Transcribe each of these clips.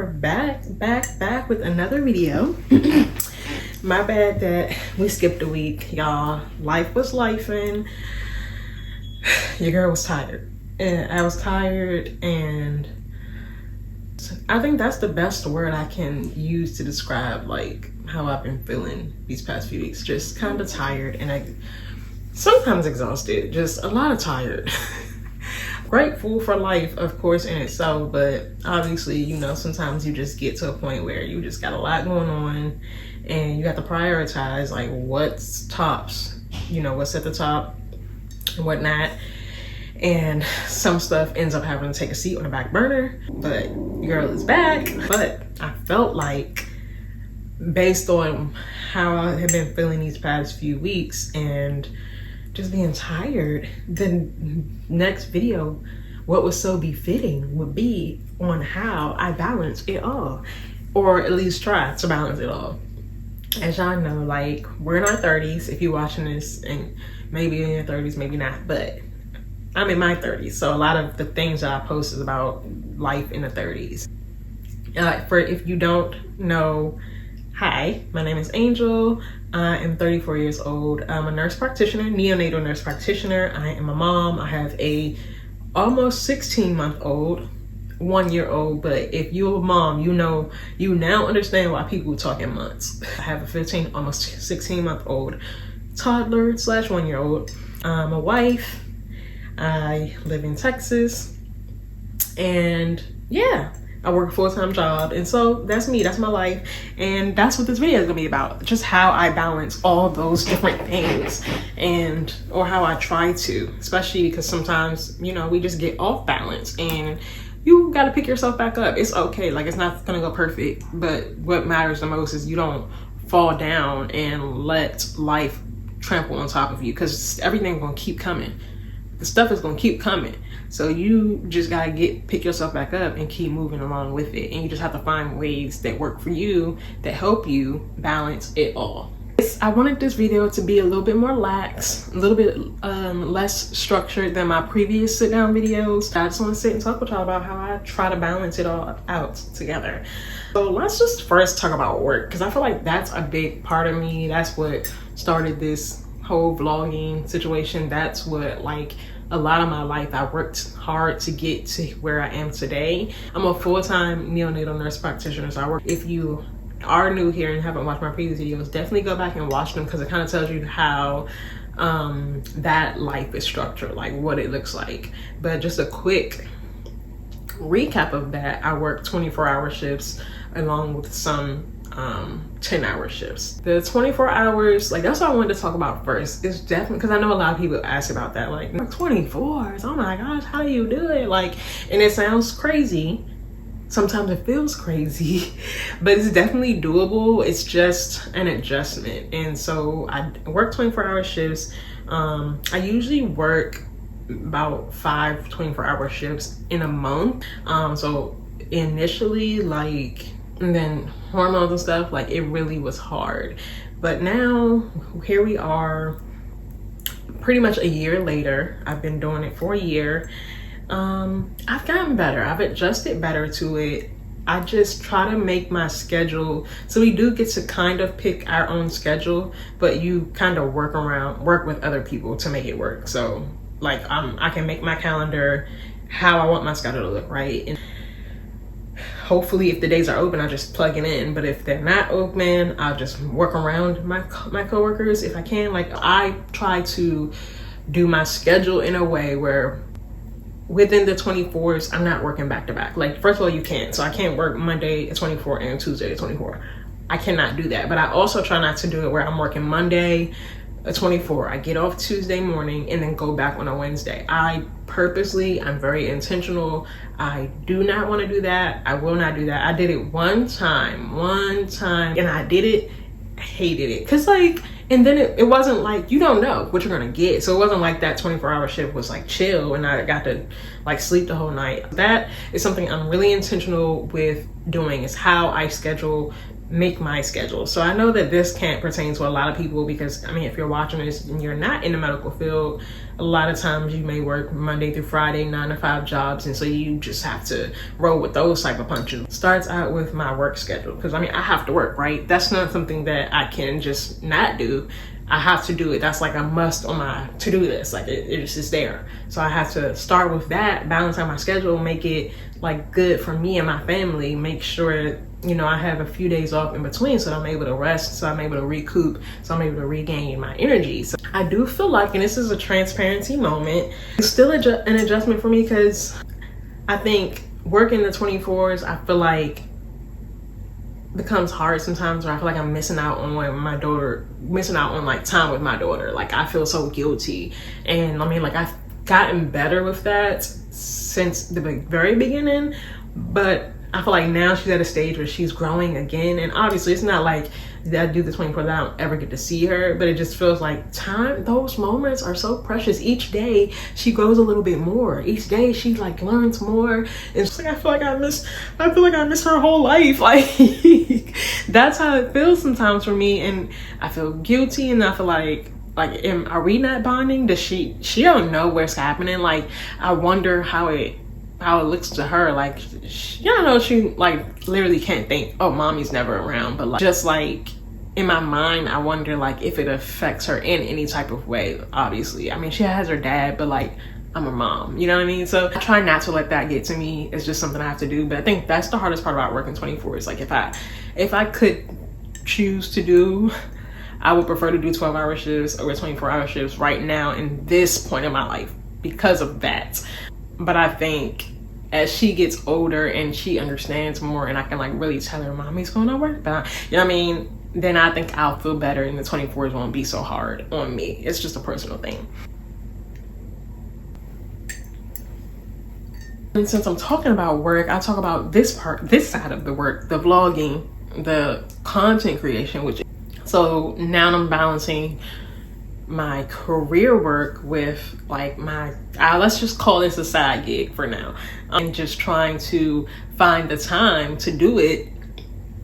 are back with another video. My bad that we skipped a week, y'all. Life was lifing. Your girl was tired. And I was tired, and I think that's the best word I can use to describe like how I've been feeling these past few weeks. Just kind of tired, and I sometimes exhausted, just a lot of tired. Grateful for life, of course, in itself, but obviously, you know, sometimes you just get to a point where you just got a lot going on and you got to prioritize like what's tops, you know, what's at the top and whatnot. And some stuff ends up having to take a seat on the back burner, but girl is back. But I felt like, based on how I have been feeling these past few weeks and just being tired, the next video, what was so befitting would be on how I balance it all, or at least try to balance it all. As y'all know, like, we're in our 30s, if you're watching this, and maybe in your 30s, maybe not, but I'm in my 30s, so a lot of the things that I post is about life in the 30s. For if you don't know, hi, my name is Angel. I am 34 years old. I'm a nurse practitioner, neonatal nurse practitioner. I am a mom. I have a almost 16-month-old, 1-year-old, but if you're a mom, you know, you now understand why people talk in months. I have a 15, almost 16-month-old toddler slash 1-year-old. I'm a wife. I live in Texas, and yeah, I work a full-time job, and so that's me, that's my life, and that's what this video is gonna be about, just how I balance all those different things, or how I try to, especially because sometimes, you know, we just get off balance, and you gotta pick yourself back up. It's okay, like, it's not gonna go perfect, but what matters the most is you don't fall down and let life trample on top of you, because everything's gonna keep coming. The stuff is gonna keep coming. So you just gotta pick yourself back up and keep moving along with it. And you just have to find ways that work for you, that help you balance it all. I wanted this video to be a little bit more lax, a little bit less structured than my previous sit down videos. I just wanna sit and talk with y'all about how I try to balance it all out together. So let's just first talk about work, because I feel like that's a big part of me. That's what started this whole vlogging situation. That's what, like, a lot of my life I worked hard to get to where I am today. I'm a full-time neonatal nurse practitioner, so I work. If you are new here and haven't watched my previous videos, definitely go back and watch them, because it kind of tells you how that life is structured, like what it looks like. But just a quick recap of that, I work 24-hour shifts along with some 10-hour shifts. The 24 hours, like, that's what I wanted to talk about first. It's definitely, because I know a lot of people ask about that, like 24s, oh my gosh, how do you do it? Like, and it sounds crazy. Sometimes it feels crazy, but it's definitely doable. It's just an adjustment. And so I work 24-hour shifts. I usually work about 5 24-hour shifts in a month. So initially, like, and then hormones and stuff, like, it really was hard. But now here we are, pretty much a year later. I've been doing it for a year. I've gotten better. I've adjusted better to it. I just try to make my schedule, so we do get to kind of pick our own schedule, but you kind of work with other people to make it work. So like, I can make my calendar how I want my schedule to look, right? And hopefully if the days are open, I just plug it in. But if they're not open, I'll just work around my coworkers if I can. Like, I try to do my schedule in a way where within the 24s, I'm not working back to back. Like, first of all, you can't. So I can't work Monday at 24 and Tuesday at 24. I cannot do that. But I also try not to do it where I'm working Monday at 24. I get off Tuesday morning and then go back on a Wednesday. I'm very intentional. I do not want to do that. I will not do that. I did it one time, and I did it, hated it. Cause like, and then it wasn't like, you don't know what you're gonna get. So it wasn't like that 24-hour shift was like chill and I got to like sleep the whole night. That is something I'm really intentional with doing, is how I schedule make my schedule. So I know that this can't pertain to a lot of people because, I mean, if you're watching this and you're not in the medical field, a lot of times you may work Monday through Friday, 9-to-5 jobs. And so you just have to roll with those type of punches. Starts out with my work schedule. Because I mean, I have to work, right? That's not something that I can just not do. I have to do it. That's like a must on my to-do list. Like it just is there. So I have to start with that, balance out my schedule, make it like good for me and my family, make sure, you know, I have a few days off in between so that I'm able to rest, so I'm able to recoup, so I'm able to regain my energy. So I do feel like, and this is a transparency moment, it's still an adjustment for me because I think working the 24s, I feel like becomes hard sometimes, where I feel like I'm missing out on like time with my daughter. Like I feel so guilty, and I mean, like I've gotten better with that since the very beginning, but I feel like now she's at a stage where she's growing again. And obviously it's not like that I do the 24 that I don't ever get to see her, but it just feels like time, those moments are so precious. Each day she grows a little bit more. Each day she like learns more. And it's like I feel like I miss her whole life. Like that's how it feels sometimes for me. And I feel guilty, and I feel like are we not bonding? Does she don't know what's happening? Like I wonder how it looks to her. Like she, I don't know, she like literally can't think, oh, mommy's never around, but like just like in my mind I wonder like if it affects her in any type of way. Obviously, I mean, she has her dad, but like I'm a mom, you know what I mean? So I try not to let that get to me. It's just something I have to do. But I think that's the hardest part about working 24 is like if I could choose to do, I would prefer to do 12-hour shifts over 24-hour shifts right now in this point in my life because of that. But I think as she gets older and she understands more, and I can like really tell her, mommy's going to work, but you know what I mean? Then I think I'll feel better, and the 24s won't be so hard on me. It's just a personal thing. And since I'm talking about work, I'll talk about this side of the work, the vlogging, the content creation, so now I'm balancing my career work with like my let's just call this a side gig for now. I'm just trying to find the time to do it,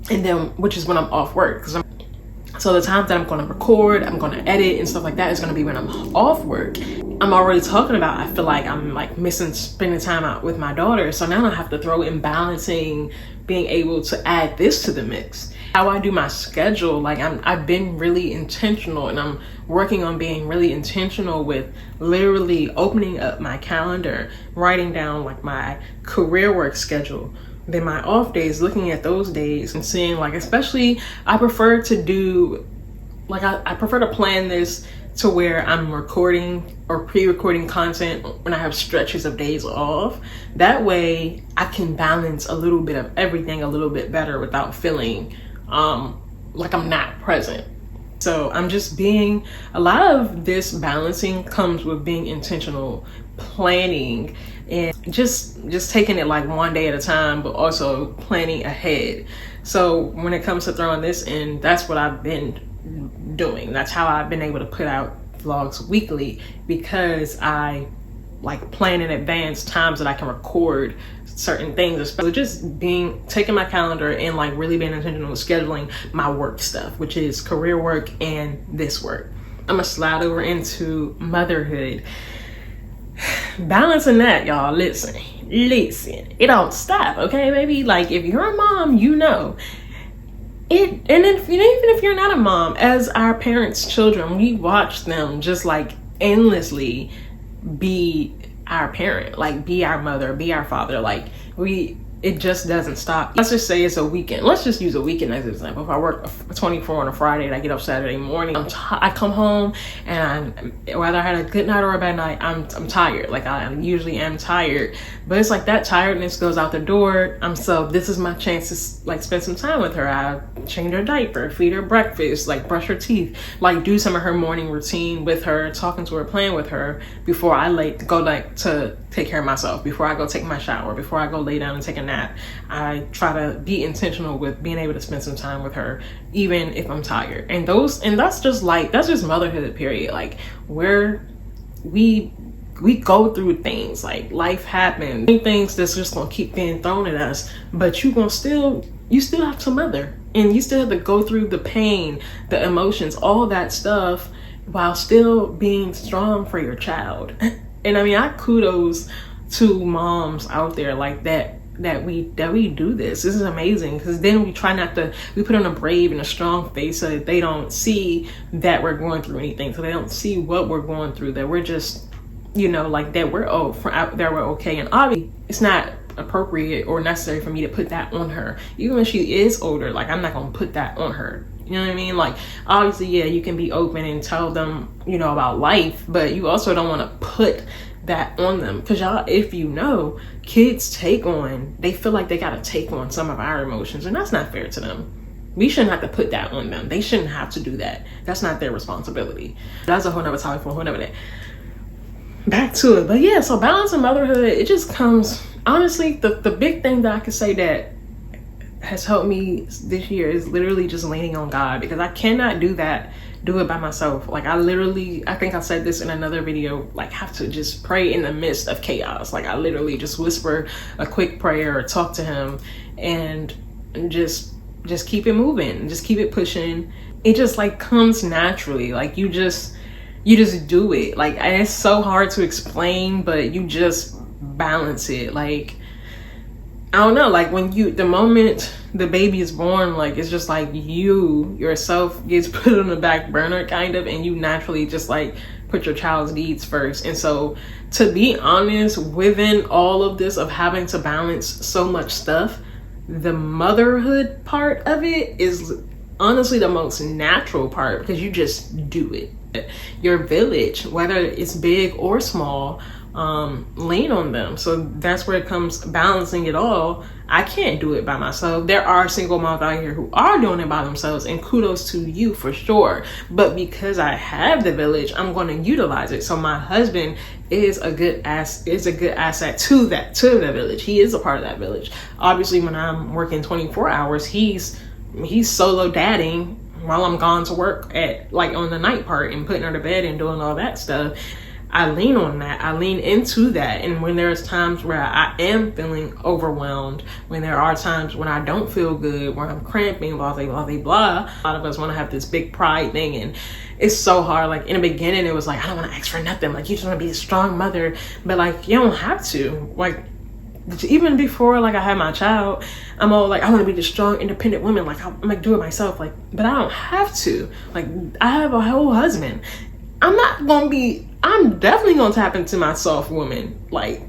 and then which is when I'm off work, so the times that I'm going to record, I'm going to edit and stuff like that is going to be when I'm off work. I'm already talking about, I feel like I'm like missing spending time out with my daughter, so now I have to throw in balancing being able to add this to the mix. How I do my schedule, like I've been really intentional, and I'm working on being really intentional with literally opening up my calendar, writing down like my career work schedule, then my off days, looking at those days and seeing like, especially I prefer to do like I prefer to plan this to where I'm recording or pre-recording content when I have stretches of days off. That way I can balance a little bit of everything a little bit better without feeling like I'm not present. So I'm just being, a lot of this balancing comes with being intentional, planning, and just taking it like one day at a time, but also planning ahead. So when it comes to throwing this in, that's what I've been doing. That's how I've been able to put out vlogs weekly, because I like plan in advance times that I can record certain things, especially just taking my calendar and like really being intentional with scheduling my work stuff, which is career work and this work. I'm gonna slide over into motherhood. Balancing that, y'all, listen, it don't stop, okay, baby? Like if you're a mom, you know it. And even if you're not a mom, as our parents' children, we watch them just like endlessly be our parent, like be our mother, be our father. Like it just doesn't stop. Let's just say it's a weekend. Let's just use a weekend as an example. If I work 24 on a Friday and I get up Saturday morning, I come home and whether I had a good night or a bad night, I'm tired. Like I usually am tired, but it's like that tiredness goes out the door. So this is my chance to like spend some time with her. I change her diaper, feed her breakfast, like brush her teeth, like do some of her morning routine with her, talking to her, playing with her before I go like to take care of myself, before I go take my shower, before I go lay down and take a nap. I try to be intentional with being able to spend some time with her, even if I'm tired. And that's just motherhood, period. Like where we go through things, like life happens, things that's just gonna keep being thrown at us, but you still have to mother. And you still have to go through the pain, the emotions, all that stuff while still being strong for your child. And I mean, I kudos to moms out there like that we do this. This is amazing, because then we try not to, we put on a brave and a strong face so that they don't see that we're going through anything, so they don't see what we're going through, that we're just, you know, like that we're that we're okay. And obviously it's not appropriate or necessary for me to put that on her, even when she is older. Like, I'm not gonna put that on her, you know what I mean? Like, obviously, yeah, you can be open and tell them, you know, about life, but you also don't want to put that on them, because y'all, if you know, kids they feel like they gotta take on some of our emotions, and that's not fair to them. We shouldn't have to put that on them. They shouldn't have to do that. That's not their responsibility. That's a whole nother topic for a whole nother day. Back to it. But yeah, so balancing motherhood, it just comes, honestly, the big thing that I could say that has helped me this year is literally just leaning on God, because I cannot do it by myself. Like, I think I said this in another video, like, have to just pray in the midst of chaos. Like, I literally just whisper a quick prayer or talk to him and just keep it moving, just keep it pushing. It just like comes naturally. Like, you just do it. Like, and it's so hard to explain, but you just balance it. Like, I don't know, like when the moment the baby is born, like, it's just like yourself gets put on the back burner kind of, and you naturally just like put your child's needs first. And so, to be honest, within all of this of having to balance so much stuff, the motherhood part of it is honestly the most natural part, because you just do it. Your village, whether it's big or small, lean on them. So that's where it comes, balancing it all. I can't do it by myself. There are single moms out here who are doing it by themselves, and kudos to you for sure. But because I have the village, I'm going to utilize it. So my husband is a good asset to the village. He is a part of that village. Obviously, when I'm working 24 hours, he's solo dadding while I'm gone to work at, like, on the night part and putting her to bed and doing all that stuff. I lean on that. I lean into that. And when there's times where I am feeling overwhelmed, when there are times when I don't feel good, where I'm cramping, blah, blah, blah, blah. A lot of us want to have this big pride thing, and it's so hard. Like, in the beginning, it was like, I don't want to ask for nothing. Like, you just want to be a strong mother. But like, you don't have to. Like, even before, like, I had my child, I'm all like, I want to be the strong, independent woman. Like, I'm like, do it myself. Like, but I don't have to. Like, I have a whole husband. I'm definitely gonna tap into my soft woman. Like,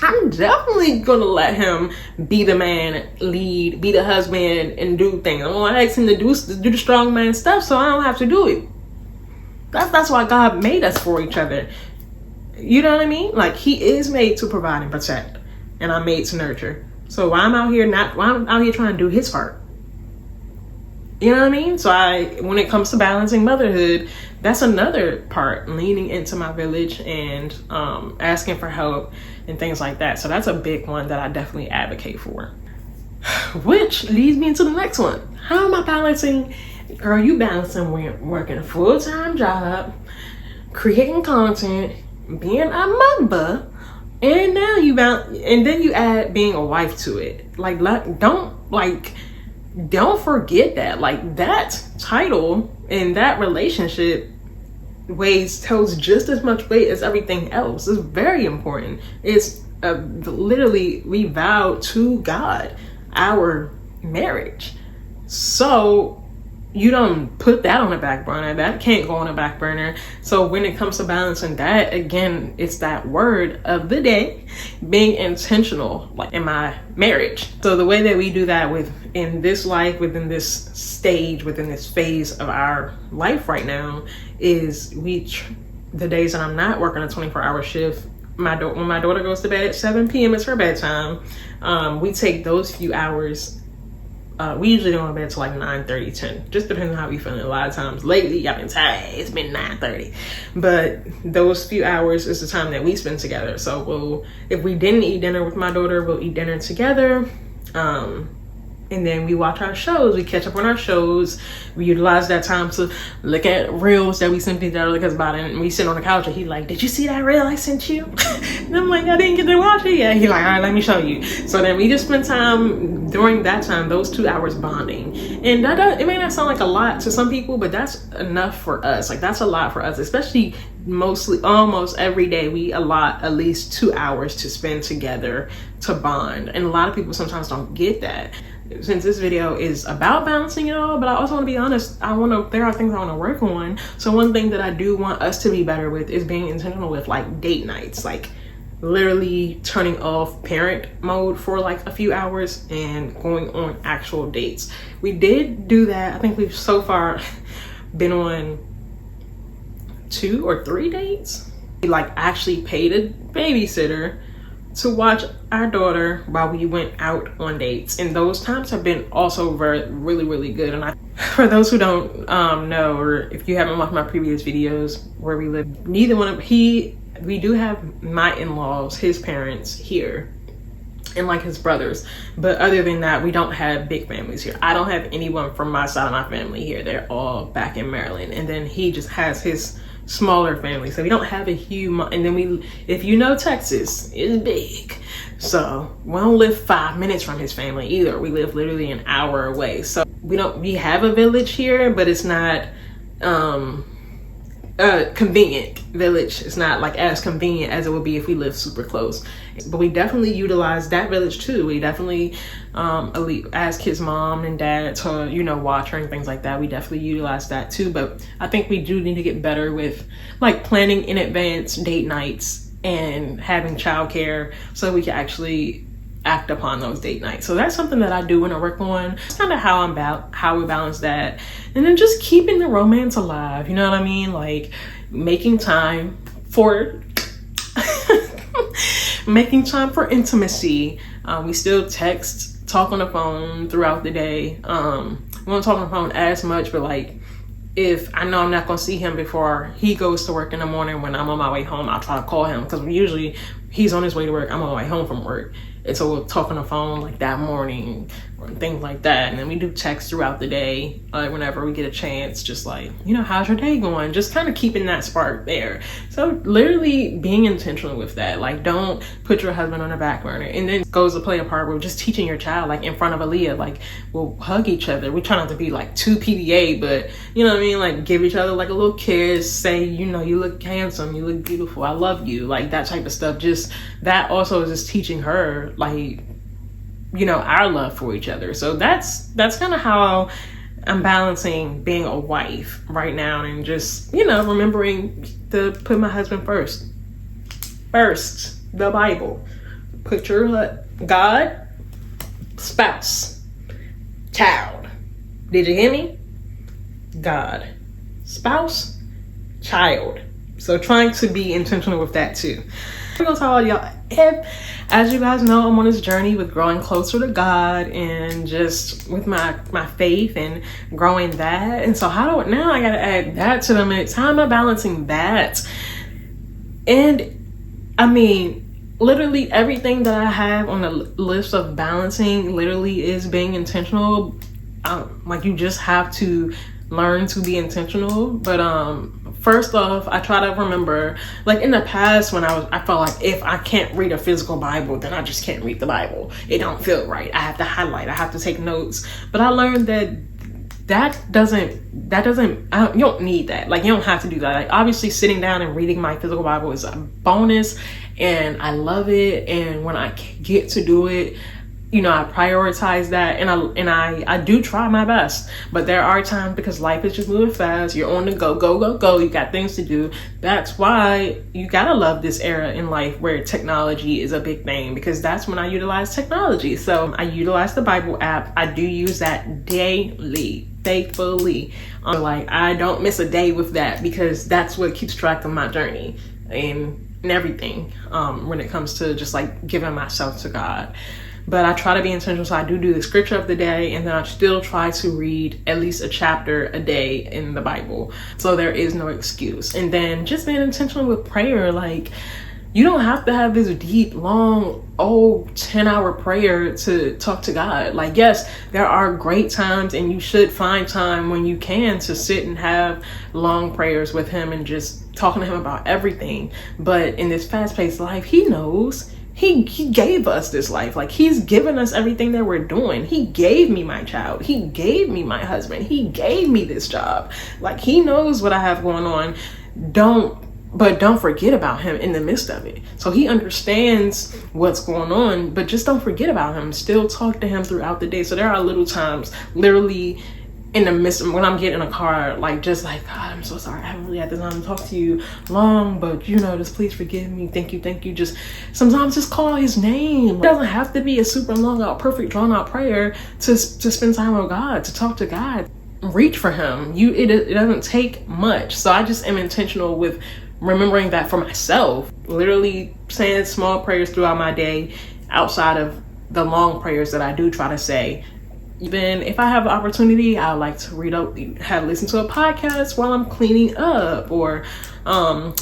I'm definitely gonna let him be the man, lead, be the husband, and do things. I'm gonna ask him to do the strong man stuff, so I don't have to do it. That's why God made us for each other. You know what I mean? Like, he is made to provide and protect, and I'm made to nurture. So why I'm out here trying to do his part. You know what I mean? So when it comes to balancing motherhood, that's another part, leaning into my village and asking for help and things like that. So that's a big one that I definitely advocate for. Which leads me into the next one. How am I balancing? Girl, you balancing working a full-time job, creating content, being a mother, and now and then you add being a wife to it. Like, don't forget that. Like, that title and that relationship tells just as much weight as everything else. It's very important. It's literally, we vow to God our marriage. So you don't put that on the back burner. That can't go on the back burner. So when it comes to balancing that, again, it's that word of the day, being intentional, like in my marriage. So the way that we do that in this life, within this stage, within this phase of our life right now, is the days that I'm not working a 24-hour shift, when my daughter goes to bed at 7 p.m. it's her bedtime. We take those few hours. We usually don't go to bed till like 9:30, 10. Just depends on how we feeling. A lot of times lately, I've been tired. It's been 9:30. But those few hours is the time that we spend together. So if we didn't eat dinner with my daughter, we'll eat dinner together. And and then we watch our shows. We catch up on our shows. We utilize that time to look at reels that we sent each other because about it. And we sit on the couch and he's like, "Did you see that reel I sent you?" And I'm like, "I didn't get to watch it yet." He's like, "All right, let me show you." So then we just spend time during that time, those 2 hours bonding. And it may not sound like a lot to some people, but that's enough for us. Like, that's a lot for us, especially mostly almost every day we allot at least 2 hours to spend together to bond. And a lot of people sometimes don't get that. Since this video is about balancing it all, but I also want to be honest, there are things I want to work on. So one thing that I do want us to be better with is being intentional with like date nights, like literally turning off parent mode for like a few hours and going on actual dates. We did do that. I think we've so far been on 2 or 3 dates. We like actually paid a babysitter to watch our daughter while we went out on dates, and those times have been also really good. And for those who don't know, or if you haven't watched my previous videos where we live, we do have my in-laws, his parents here, and like his brothers, but other than that, we don't have big families here. I don't have anyone from my side of my family here. They're all back in Maryland, and then he just has his smaller family, so we don't have a huge. And then if you know, Texas is big, so we don't live 5 minutes from his family either. We live literally an hour away, so we have a village here, but it's not a convenient village. It's not like as convenient as it would be if we lived super close, but we definitely utilize that village too. We definitely ask his mom and dad to, watch her and things like that. We definitely utilize that too, but I think we do need to get better with like planning in advance date nights and having childcare so we can actually act upon those date nights. So that's something that I do want to work on. It's kind of how we balance that, and then just keeping the romance alive. You know what I mean? Like making time for making time for intimacy. We still text, talk on the phone throughout the day. We won't talk on the phone as much, but like if I know I'm not gonna see him before he goes to work in the morning, when I'm on my way home, I'll try to call him, because usually he's on his way to work, I'm on my way home from work. And so we'll talk on the phone like that morning or things like that. And then we do text throughout the day, whenever we get a chance, just like, how's your day going? Just kind of keeping that spark there. So literally being intentional with that. Like, don't put your husband on the back burner. And then goes to play a part with just teaching your child, like in front of Aaliyah, like we'll hug each other. We try not to be like too PDA, but you know what I mean? Like give each other like a little kiss, say, you look handsome, you look beautiful, I love you, like that type of stuff. Just that also is just teaching her like, our love for each other. So that's kind of how I'm balancing being a wife right now, and just, remembering to put my husband first, the Bible, put your God, spouse, child. Did you hear me? God, spouse, child. So trying to be intentional with that too. I'm gonna tell y'all, as you guys know, I'm on this journey with growing closer to God and just with my faith and growing that. And so now I gotta add that to the mix. How am I balancing that? And I mean, literally everything that I have on the list of balancing literally is being intentional. Like you just have to learn to be intentional. But first off, I try to remember, like in the past when I felt like if I can't read a physical Bible, then I just can't read the Bible. It don't feel right. I have to highlight, I have to take notes. But I learned that you don't need that. Like you don't have to do that. Like obviously sitting down and reading my physical Bible is a bonus and I love it. And when I get to do it, I prioritize that, and I do try my best. But there are times, because life is just moving fast, you're on the go, you got things to do. That's why you gotta love this era in life where technology is a big thing, because that's when I utilize technology. So I utilize the Bible app. I do use that daily, faithfully. Like I don't miss a day with that, because that's what keeps track of my journey and everything when it comes to just like giving myself to God. But I try to be intentional, so I do the scripture of the day, and then I still try to read at least a chapter a day in the Bible. So there is no excuse. And then just being intentional with prayer, like You don't have to have this deep, long, 10-hour prayer to talk to God. Like, yes, there are great times, and you should find time when you can to sit and have long prayers with him and just talking to him about everything. But in this fast-paced life, he knows. He gave us this life. Like, he's given us everything that we're doing. He gave me my child. He gave me my husband. He gave me this job. Like, he knows what I have going on. Don't forget about him in the midst of it. So he understands what's going on, but just don't forget about him. Still talk to him throughout the day. So there are little times, literally in the midst of when I'm getting in a car, like, just like, God, I'm so sorry. I haven't really had the time to talk to you long, but just please forgive me. Thank you. Just sometimes just call his name. It doesn't have to be a super long out, perfect drawn out prayer to spend time with God, to talk to God. Reach for him. It doesn't take much. So I just am intentional with remembering that for myself, literally saying small prayers throughout my day outside of the long prayers that I do try to say. Even if I have the opportunity, I like to listen to a podcast while I'm cleaning up, or I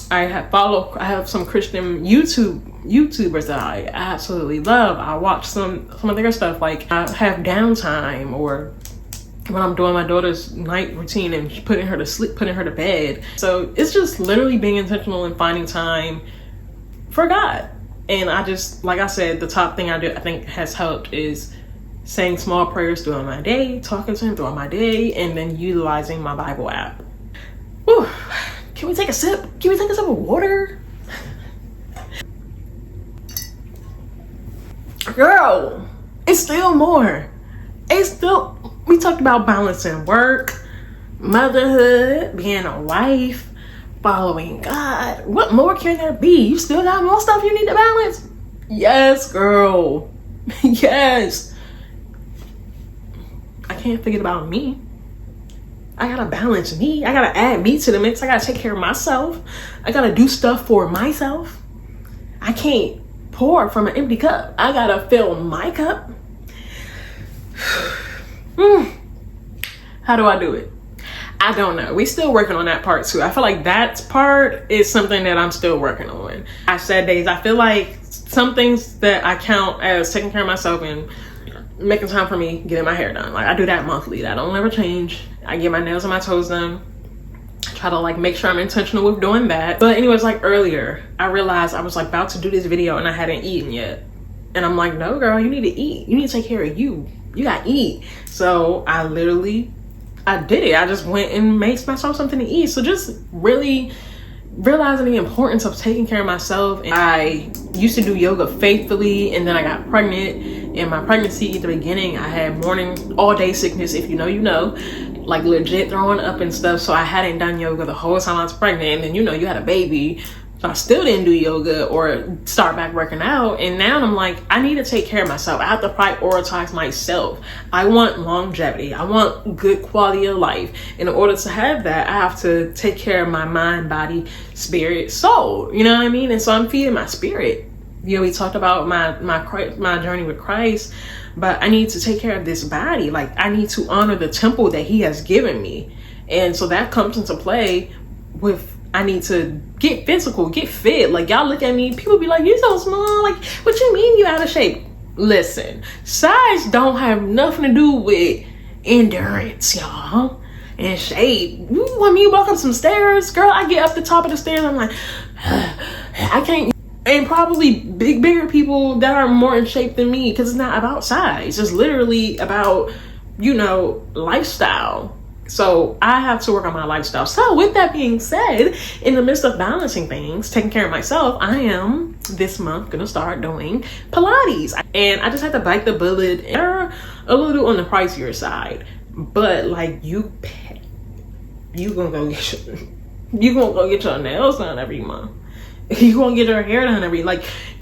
have some Christian YouTubers that I absolutely love. I watch some of their stuff. Like, I have downtime, or when I'm doing my daughter's night routine and putting her to sleep, putting her to bed. So it's just literally being intentional and finding time for God. And I just, like I said, the top thing I think has helped is saying small prayers throughout my day, talking to him throughout my day, and then utilizing my Bible app. Whew. Can we take a sip? Can we take a sip of water? Girl, it's still more. We talked about balancing work, motherhood, being a wife, following God. What more can there be? You still got more stuff you need to balance? Yes, girl. Yes. I can't forget about me. I gotta balance me. I gotta add me to the mix. I gotta take care of myself. I gotta do stuff for myself. I can't pour from an empty cup. I gotta fill my cup. How do I do it? I don't know. We still working on that part too. I feel like that part is something that I'm still working on. I said days. I feel like some things that I count as taking care of myself and making time for me, getting my hair done. Like, I do that monthly. That don't ever change. I get my nails and my toes done. I try to like make sure I'm intentional with doing that. But anyways, like earlier, I realized I was like about to do this video and I hadn't eaten yet. And I'm like, no, girl, you need to eat. You need to take care of you. You gotta eat. So I did it. I just went and made myself something to eat. So just really realizing the importance of taking care of myself. And I used to do yoga faithfully, and then I got pregnant. In my pregnancy, at the beginning, I had morning all day sickness. If you know, you know, like legit throwing up and stuff. So I hadn't done yoga the whole time I was pregnant. And then, you had a baby. So I still didn't do yoga or start back working out. And now I'm like, I need to take care of myself. I have to prioritize myself. I want longevity. I want good quality of life. In order to have that, I have to take care of my mind, body, spirit, soul. You know what I mean? And so I'm feeding my spirit. We talked about my journey with Christ, but I need to take care of this body. Like, I need to honor the temple that he has given me. And so that comes into play with, I need to get physical, get fit. Like, y'all look at me, people be like, you're so small. Like, what you mean you out of shape? Listen, size don't have nothing to do with endurance, y'all, and shape. You want me to walk up some stairs? Girl, I get up the top of the stairs, I'm like, I can't. And probably bigger people that are more in shape than me, because it's not about size. It's literally about, lifestyle. So I have to work on my lifestyle. So with that being said, in the midst of balancing things, taking care of myself, I am this month gonna start doing Pilates. And I just had to bite the bullet. They're a little on the pricier side, but like you gonna go get your nails done every month. You gonna get your hair done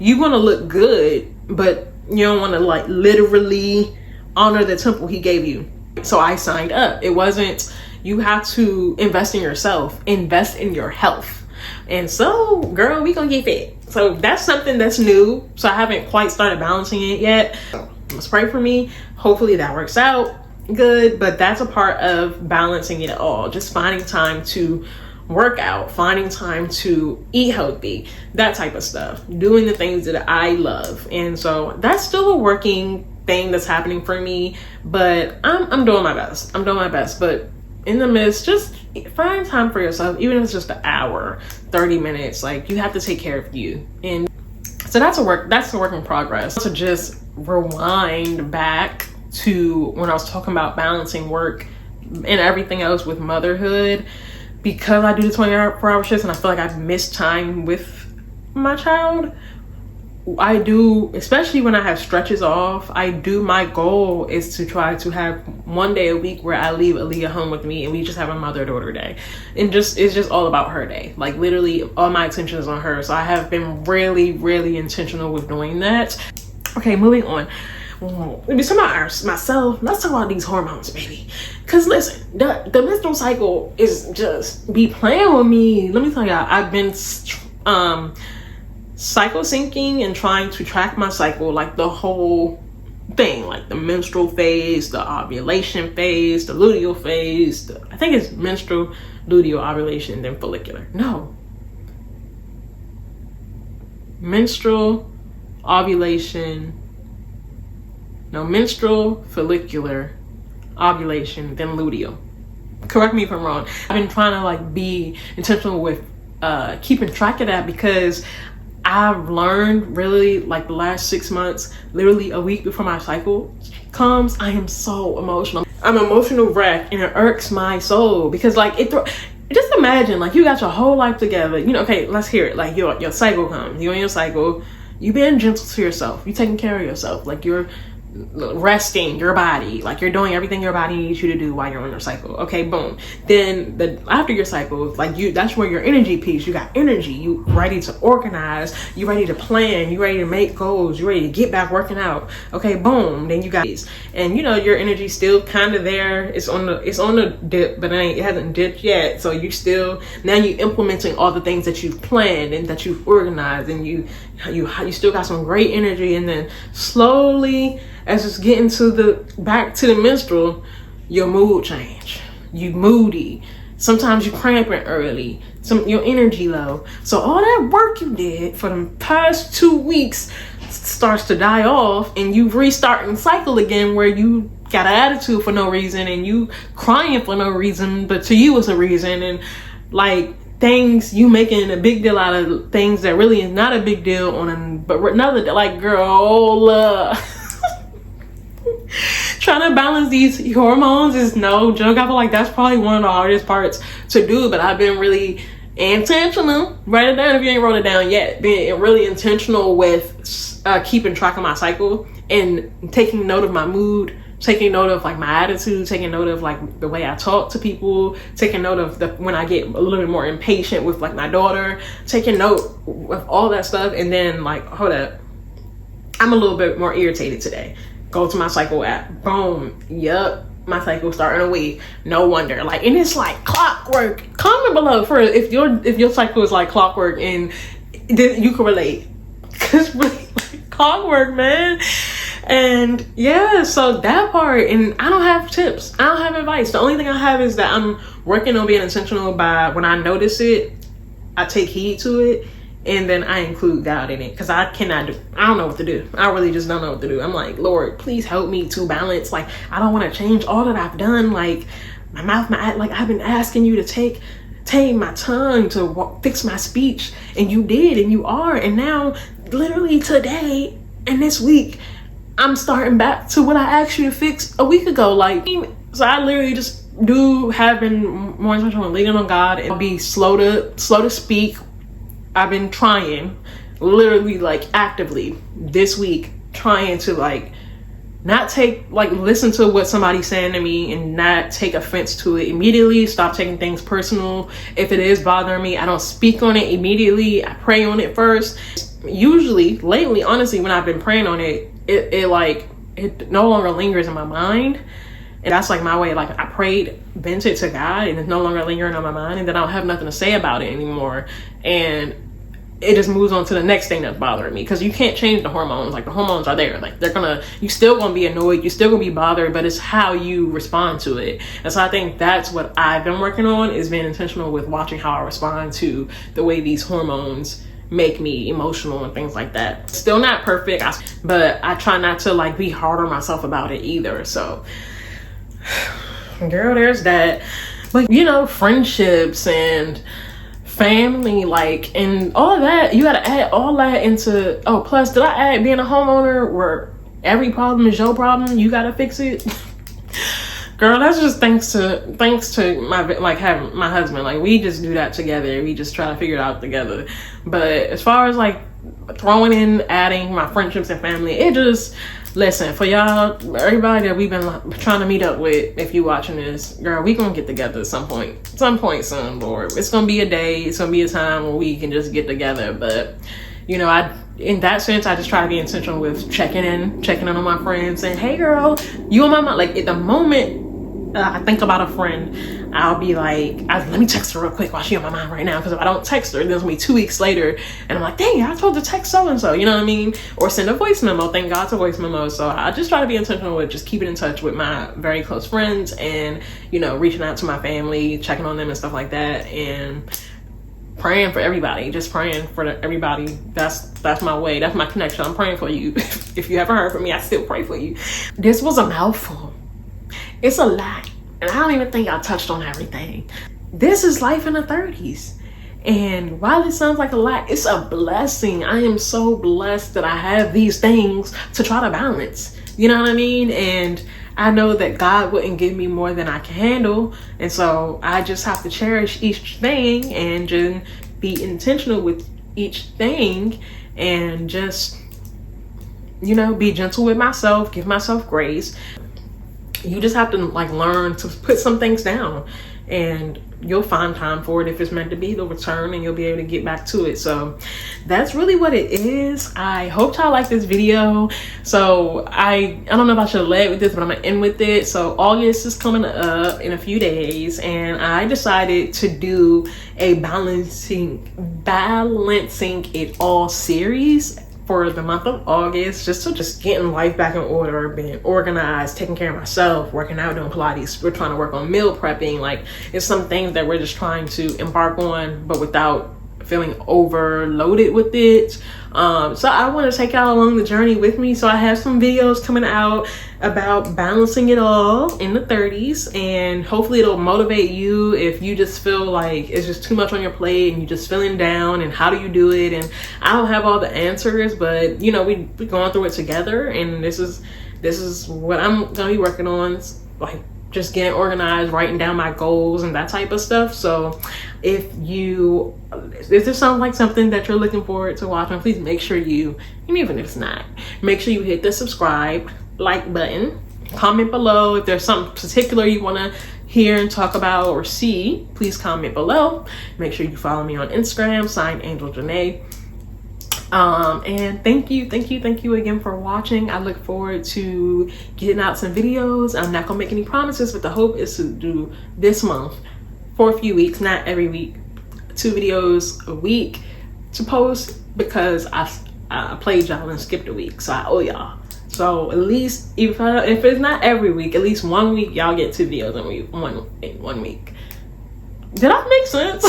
you gonna look good, but you don't want to like literally honor the temple he gave you. So I signed up. It wasn't, you have to invest in yourself, invest in your health. And so, girl, we gonna get fit. So that's something that's new. So I haven't quite started balancing it yet. So let's pray for me. Hopefully that works out good. But that's a part of balancing it all. Just finding time to work out, finding time to eat healthy, that type of stuff, doing the things that I love. And so that's still a working thing that's happening for me, but I'm doing my best. But in the midst, just find time for yourself, even if it's just an hour, 30 minutes. Like, you have to take care of you. And so that's a work in progress. To just rewind back to when I was talking about balancing work and everything else with motherhood, because I do the 24-hour shifts and I feel like I've missed time with my child. I do, especially when I have stretches off, my goal is to try to have one day a week where I leave Aaliyah home with me and we just have a mother-daughter day. And it's just all about her day. Like, literally all my attention is on her. So I have been really, really intentional with doing that. Okay, moving on. Let me talk about myself. Let's talk about these hormones, baby. Cause listen, the menstrual cycle is just be playing with me. Let me tell y'all, I've been cycle syncing and trying to track my cycle, like the whole thing, like the menstrual phase, the ovulation phase, the luteal phase. I think it's menstrual, luteal, ovulation, then follicular. No. Menstrual, ovulation. No, menstrual, follicular, ovulation, then luteal. Correct me if I'm wrong. I've been trying to like be intentional with keeping track of that, because I've learned really like the last 6 months, literally a week before my cycle comes, I am so emotional. I'm an emotional wreck, and it irks my soul, because like just imagine like you got your whole life together, you know. Okay, let's hear it. Like your cycle comes, you're in your cycle, you being gentle to yourself, you taking care of yourself, like you're resting your body, like you're doing everything your body needs you to do while you're on your cycle. Okay, boom. Then after your cycle, like that's where your energy peaks. You got energy, you ready to organize, you ready to plan, you ready to make goals, you ready to get back working out. Okay, boom. Then you got these, and you know your energy's still kind of there. It's on the dip, but it hasn't dipped yet. So you implementing all the things that you've planned and that you've organized, and you still got some great energy. And then slowly, as it's getting back to the menstrual, your mood change. You moody. Sometimes you cramping early. Your energy low. So all that work you did for the past 2 weeks starts to die off, and you restarting cycle again, where you got an attitude for no reason, and you crying for no reason, but to you it's a reason. And like things, you making a big deal out of things that really is not a big deal but another, like, girl, trying to balance these hormones is no joke. I feel like that's probably one of the hardest parts to do, but I've been really intentional. Write it down if you ain't wrote it down yet. Being really intentional with keeping track of my cycle and taking note of my mood, taking note of like my attitude, taking note of like the way I talk to people, taking note of when I get a little bit more impatient with like my daughter, taking note of all that stuff. And then like, hold up, I'm a little bit more irritated today. Go to my cycle app, boom, yup, my cycle starting a week. No wonder. Like, and it's like clockwork. Comment below for if your cycle is like clockwork and you can relate, because really like clockwork, man. And yeah, so that part, and I don't have tips, I don't have advice. The only thing I have is that I'm working on being intentional by when I notice it, I take heed to it, and then I include God in it, because I don't know what to do. I really just don't know what to do. I'm like, Lord, please help me to balance. Like, I don't want to change all that I've done. Like my mouth, like I've been asking you to tame my tongue, to fix my speech, and you did, and you are. And now literally today and this week, I'm starting back to what I asked you to fix a week ago. Like, so I literally just have been more intentional on leaning on God and be slow to speak. I've been trying, literally like actively this week, trying to like not listen to what somebody's saying to me and not take offense to it immediately. Stop taking things personal. If it is bothering me, I don't speak on it immediately. I pray on it first. Usually, lately, honestly, when I've been praying on it, it no longer lingers in my mind. And that's like my way. Like, I prayed, bent it to God, and it's no longer lingering on my mind, and then I don't have nothing to say about it anymore. And it just moves on to the next thing that's bothering me, because you can't change the hormones. Like, the hormones are there, like you still gonna be annoyed, you still gonna be bothered, but it's how you respond to it. And so I think that's what I've been working on, is being intentional with watching how I respond to the way these hormones make me emotional and things like that. Still not perfect, but I try not to like be hard on myself about it either. So girl, there's that. But you know, friendships and family, like, and all of that, you gotta add all that into, oh, plus did I add being a homeowner where every problem is your problem, you gotta fix it? Girl, that's just thanks to my, like, having my husband. Like, we just do that together, we just try to figure it out together. But as far as like throwing in, adding my friendships and family, it just, listen, for y'all, everybody that we've been trying to meet up with, if you watching this, girl, we gonna get together at some point soon, Lord. It's gonna be a day, it's gonna be a time where we can just get together. But you know, in that sense, I just try to be intentional with checking in on my friends, saying, hey girl, you on my mind. Like, at the moment I think about a friend, I'll be like, let me text her real quick while she on my mind right now, because if I don't text her, then it's gonna be 2 weeks later and I'm like, dang, I told her to text so and so, you know what I mean? Or send a voice memo. Thank God to voice memos. So I just try to be intentional with just keeping in touch with my very close friends, and you know, reaching out to my family, checking on them and stuff like that, and praying for everybody. Just praying for everybody. That's my way, that's my connection. I'm praying for you. If you haven't heard from me, I still pray for you. This was a mouthful. It's a lot, and I don't even think I touched on everything. This is life in the 30s. And while it sounds like a lot, it's a blessing. I am so blessed that I have these things to try to balance. You know what I mean? And I know that God wouldn't give me more than I can handle. And so I just have to cherish each thing and just be intentional with each thing, and just, you know, be gentle with myself, give myself grace. You just have to like learn to put some things down, and you'll find time for it. If it's meant to be, you'll return and you'll be able to get back to it. So that's really what it is. I hope y'all like this video. So I don't know if I should have led with this, but I'm gonna end with it. So August is coming up in a few days, and I decided to do a balancing it all series for the month of August, just getting life back in order, being organized, taking care of myself, working out, doing Pilates. We're trying to work on meal prepping. Like, it's some things that we're just trying to embark on, but without feeling overloaded with it. So I want to take y'all along the journey with me. So I have some videos coming out about balancing it all in the 30s, and hopefully it'll motivate you if you just feel like it's just too much on your plate and you're just feeling down, and how do you do it? And I don't have all the answers, but you know, we're going through it together, and this is what I'm gonna be working on. It's like just getting organized, writing down my goals and that type of stuff. So if this sounds like something that you're looking forward to watching, please make sure you, and even if it's not, make sure you hit the subscribe, like button, comment below. If there's something particular you want to hear and talk about or see, please comment below. Make sure you follow me on Instagram, @AngelJanae. And thank you again for watching. I look forward to getting out some videos. I'm not gonna make any promises, but the hope is to do this month for a few weeks, not every week, 2 videos a week to post, because I played y'all and skipped a week, so I owe y'all. So at least if it's not every week, at least 1 week y'all get 2 videos in one week. Did that make sense?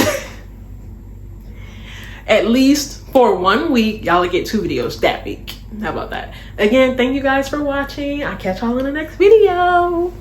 At least for 1 week, y'all will get 2 videos that week. How about that? Again, thank you guys for watching. I'll catch y'all in the next video.